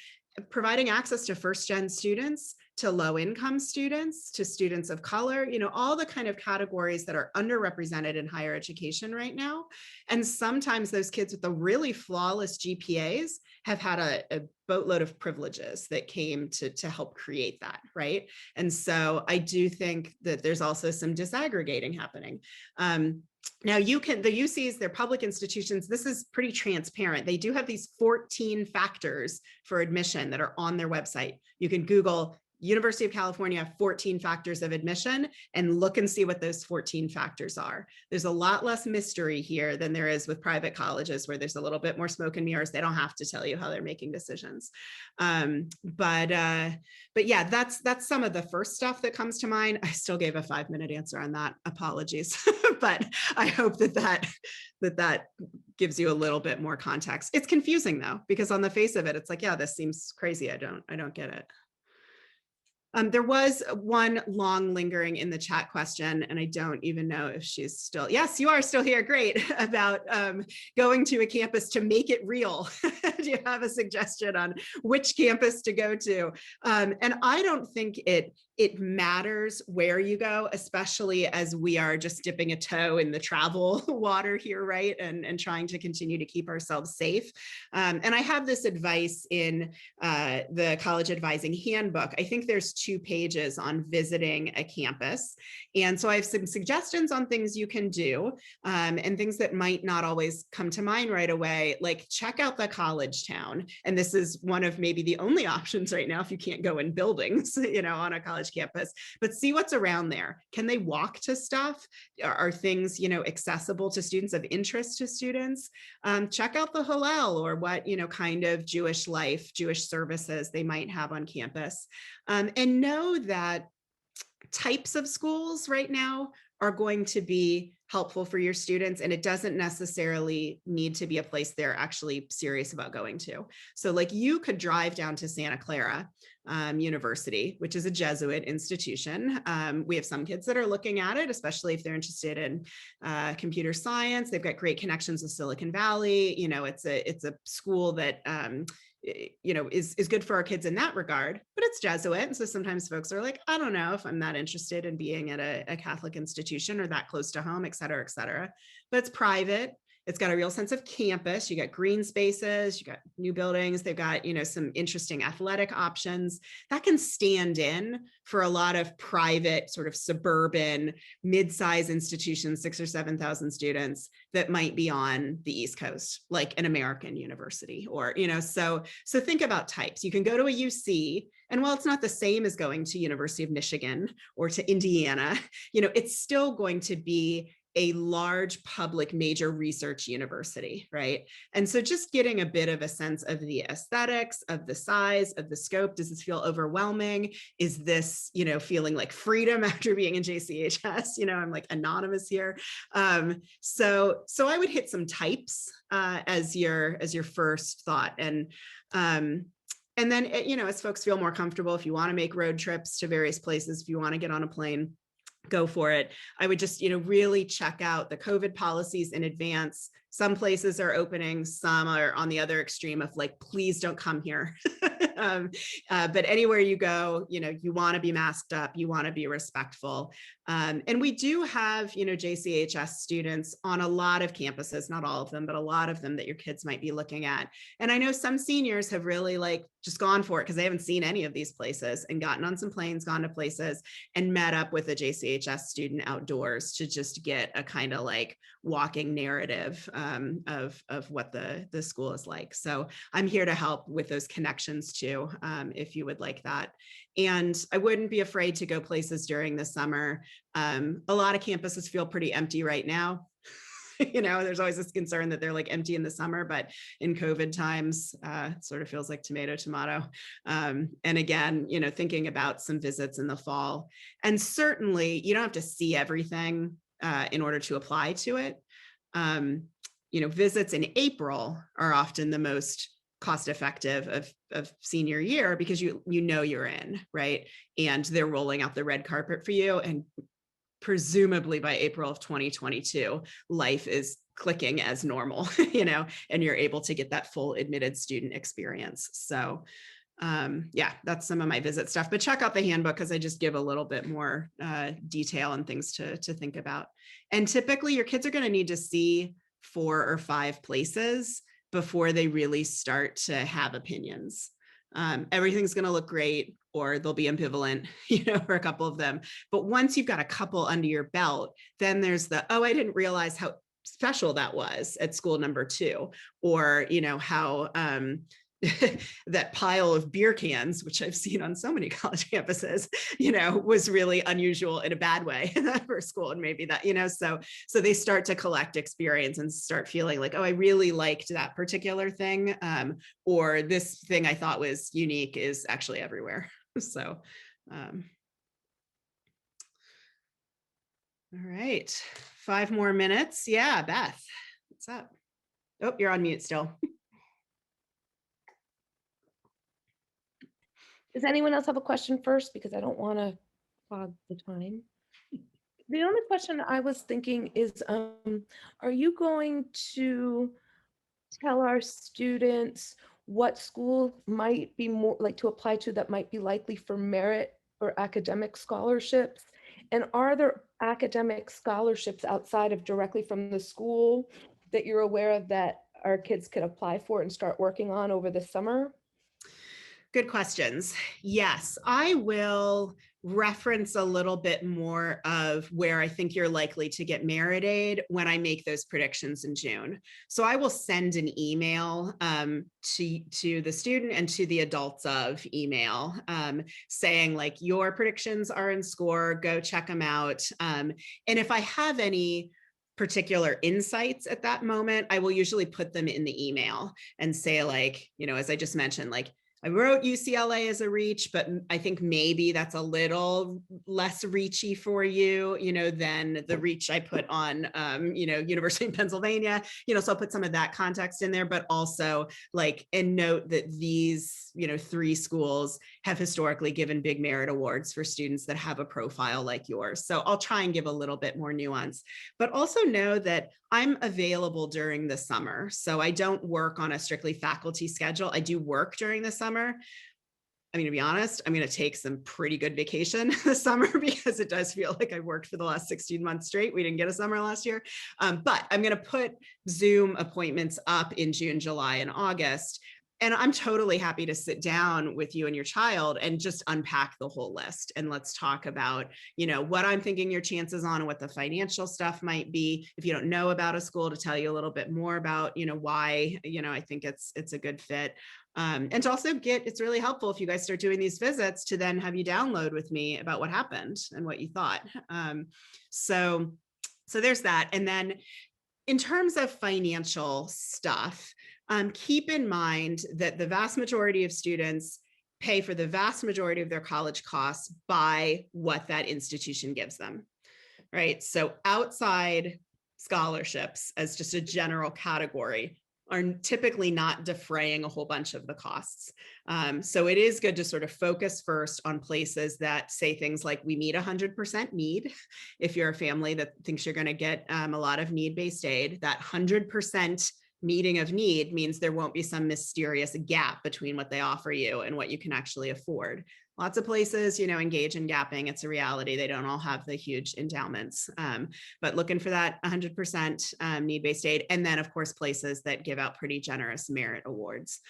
providing access to first-gen students, to low-income students, to students of color, all the kind of categories that are underrepresented in higher education right now. And sometimes those kids with the really flawless GPAs have had a boatload of privileges that came to help create that, right? And so I do think that there's also some disaggregating happening. Now the UCs, they're public institutions. This is pretty transparent. They do have these 14 factors for admission that are on their website. You can Google University of California 14 factors of admission and look and see what those 14 factors are. There's a lot less mystery here than there is with private colleges, where there's a little bit more smoke and mirrors. They don't have to tell you how they're making decisions. But yeah, that's some of the first stuff that comes to mind. I still gave a 5-minute answer on that. Apologies, but I hope that gives you a little bit more context. It's confusing though, because on the face of it, it's like, yeah, this seems crazy. I don't get it. There was one long lingering in the chat question, and I don't even know if she's still, yes, you are still here, great, about going to a campus to make it real. Do you have a suggestion on which campus to go to? And I don't think it matters where you go, especially as we are just dipping a toe in the travel water here, right? And trying to continue to keep ourselves safe. And I have this advice in the college advising handbook. I think there's 2 pages on visiting a campus. And so I have some suggestions on things you can do, and things that might not always come to mind right away, like check out the college town. And this is one of maybe the only options right now if you can't go in buildings, on a college campus, but see what's around there. Can they walk to stuff? Are things, accessible to students, of interest to students? Check out the Hillel, or what, kind of Jewish life, Jewish services they might have on campus. And know that types of schools right now are going to be helpful for your students, and it doesn't necessarily need to be a place they're actually serious about going to. So like, you could drive down to Santa Clara University, which is a Jesuit institution. We have some kids that are looking at it, especially if they're interested in computer science. They've got great connections with Silicon Valley. It's a school that is good for our kids in that regard, but it's Jesuit. And so sometimes folks are like, I don't know if I'm that interested in being at a Catholic institution or that close to home, et cetera, et cetera. But it's private. It's got a real sense of campus. You got green spaces, you got new buildings. They've got, some interesting athletic options that can stand in for a lot of private, sort of suburban, mid-size institutions, 6,000 or 7,000 students that might be on the East Coast, like an American university, or, so think about types. You can go to a UC, and while it's not the same as going to University of Michigan or to Indiana, it's still going to be a large public major research university, right? And so just getting a bit of a sense of the aesthetics, of the size, of the scope. Does this feel overwhelming? Is this, feeling like freedom after being in JCHS? I'm like anonymous here. So I would hit some types as your first thought. And then, as folks feel more comfortable, if you want to make road trips to various places, if you want to get on a plane, go for it. I would just, really check out the COVID policies in advance. Some places are opening, some are on the other extreme of like, please don't come here. But anywhere you go, you want to be masked up, you want to be respectful. And we do have, JCHS students on a lot of campuses, not all of them, but a lot of them that your kids might be looking at. And I know some seniors have really just gone for it because they haven't seen any of these places, and gotten on some planes, gone to places, and met up with a JCHS student outdoors to just get a kind of walking narrative of what the school is like. So I'm here to help with those connections too, if you would like that. And I wouldn't be afraid to go places during the summer. A lot of campuses feel pretty empty right now. There's always this concern that they're empty in the summer, but in COVID times, it sort of feels like tomato. And again, thinking about some visits in the fall. And certainly you don't have to see everything in order to apply to it. Visits in April are often the most cost-effective of senior year, because you're in, right? And they're rolling out the red carpet for you. And presumably by April of 2022, life is clicking as normal, and you're able to get that full admitted student experience. So yeah, that's some of my visit stuff, but check out the handbook because I just give a little bit more detail and things to think about. And typically your kids are going to need to see 4 or 5 places before they really start to have opinions. Everything's going to look great, or they'll be ambivalent, for a couple of them. But once you've got a couple under your belt, then there's I didn't realize how special that was at school number 2, or, how that pile of beer cans, which I've seen on so many college campuses, was really unusual in a bad way for school. And maybe that, so they start to collect experience and start feeling like, oh, I really liked that particular thing. Or this thing I thought was unique is actually everywhere. So, all right, 5 more minutes. Yeah, Beth, what's up? Oh, you're on mute still. Does anyone else have a question first? Because I don't want to clog the time. The only question I was thinking is, are you going to tell our students what school might be more to apply to that might be likely for merit or academic scholarships? And are there academic scholarships outside of directly from the school that you're aware of that our kids could apply for and start working on over the summer? Good questions. Yes, I will reference a little bit more of where I think you're likely to get merit aid when I make those predictions in June. So I will send an email to the student and to the adults of email saying like, your predictions are in SCORE, go check them out. And if I have any particular insights at that moment, I will usually put them in the email and say like, as I just mentioned, like, I wrote UCLA as a reach, but I think maybe that's a little less reachy for you, than the reach I put on, University of Pennsylvania, so I'll put some of that context in there, but also like, and note that these, 3 schools have historically given big merit awards for students that have a profile like yours. So I'll try and give a little bit more nuance, but also know that I'm available during the summer. So I don't work on a strictly faculty schedule. I do work during the summer. I mean, to be honest, I'm going to take some pretty good vacation this summer because it does feel like I worked for the last 16 months straight. We didn't get a summer last year. But I'm going to put Zoom appointments up in June, July, and August. And I'm totally happy to sit down with you and your child and just unpack the whole list. And let's talk about, what I'm thinking your chances on and what the financial stuff might be. If you don't know about a school, to tell you a little bit more about, why, I think it's a good fit. And to also it's really helpful if you guys start doing these visits to then have you download with me about what happened and what you thought. So there's that. And then in terms of financial stuff, keep in mind that the vast majority of students pay for the vast majority of their college costs by what that institution gives them, right? So outside scholarships, as just a general category, are typically not defraying a whole bunch of the costs. So it is good to sort of focus first on places that say things like, we meet 100% need. If you're a family that thinks you're going to get a lot of need-based aid, that 100% meeting of need means there won't be some mysterious gap between what they offer you and what you can actually afford. Lots of places, engage in gapping. It's a reality. They don't all have the huge endowments, but looking for that 100% need-based aid. And then of course, places that give out pretty generous merit awards.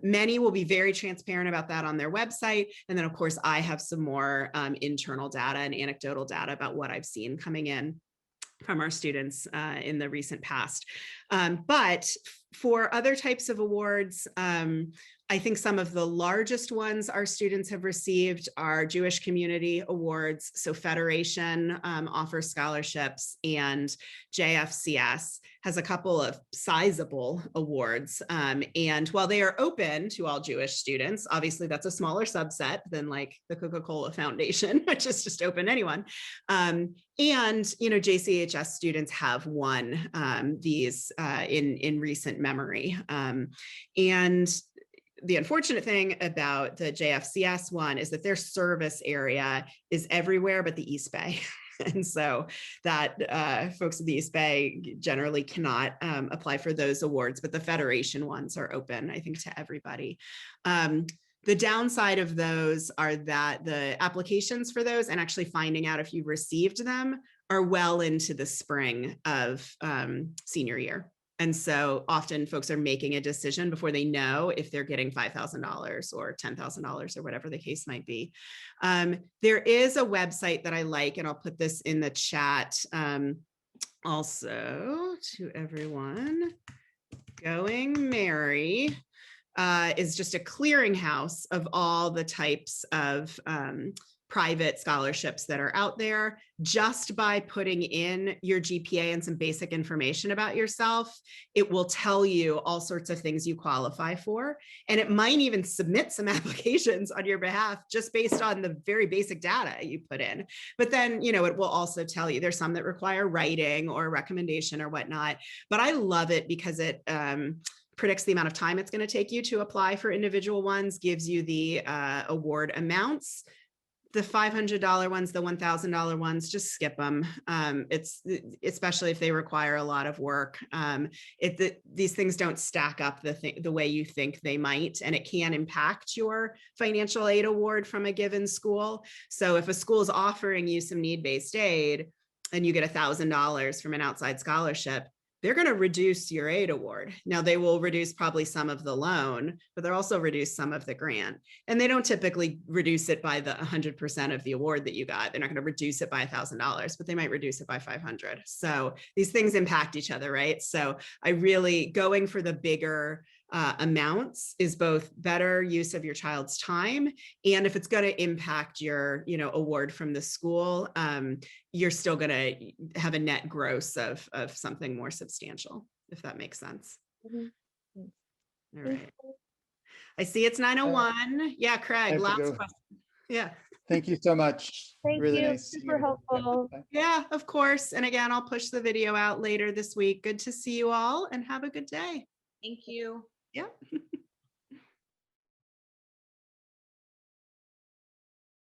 Many will be very transparent about that on their website. And then of course, I have some more internal data and anecdotal data about what I've seen coming in from our students in the recent past. But for other types of awards, I think some of the largest ones our students have received are Jewish community awards. So Federation offers scholarships, and JFCS has a couple of sizable awards. And while they are open to all Jewish students, obviously that's a smaller subset than like the Coca-Cola Foundation, which is just open to anyone. And, JCHS students have won these in recent memory. And the unfortunate thing about the JFCS one is that their service area is everywhere but the East Bay. And so that folks in the East Bay generally cannot apply for those awards, but the Federation ones are open, I think, to everybody. The downside of those are that the applications for those and actually finding out if you've received them are well into the spring of senior year. And so often folks are making a decision before they know if they're getting $5,000 or $10,000 or whatever the case might be. There is a website that I like, and I'll put this in the chat also to everyone. Going Mary is just a clearinghouse of all the types of private scholarships that are out there. Just by putting in your GPA and some basic information about yourself, it will tell you all sorts of things you qualify for. And it might even submit some applications on your behalf just based on the very basic data you put in. But then, it will also tell you there's some that require writing or recommendation or whatnot. But I love it because it predicts the amount of time it's going to take you to apply for individual ones, gives you the award amounts. The $500 ones, the $1,000 ones, just skip them. It's especially if they require a lot of work. These things don't stack up the way you think they might, and it can impact your financial aid award from a given school. So if a school is offering you some need-based aid and you get $1,000 from an outside scholarship, they're going to reduce your aid award. Now they will reduce probably some of the loan, but they'll also reduce some of the grant. And they don't typically reduce it by the 100% of the award that you got. They're not going to reduce it by $1,000, but they might reduce it by 500. So these things impact each other, right? So I really going for the bigger amounts is both better use of your child's time, and if it's going to impact your, award from the school, you're still going to have a net gross of something more substantial, if that makes sense. Mhm. All right. I see it's 9:01. Yeah, I Craig, have to last go. question. Yeah. Thank you so much. Thank Really you, nice. seeing super everybody. Yeah, helpful. bye. Yeah, of course. And again, I'll push the video out later this week. Good to see you all and have a good day. Thank you. Yeah.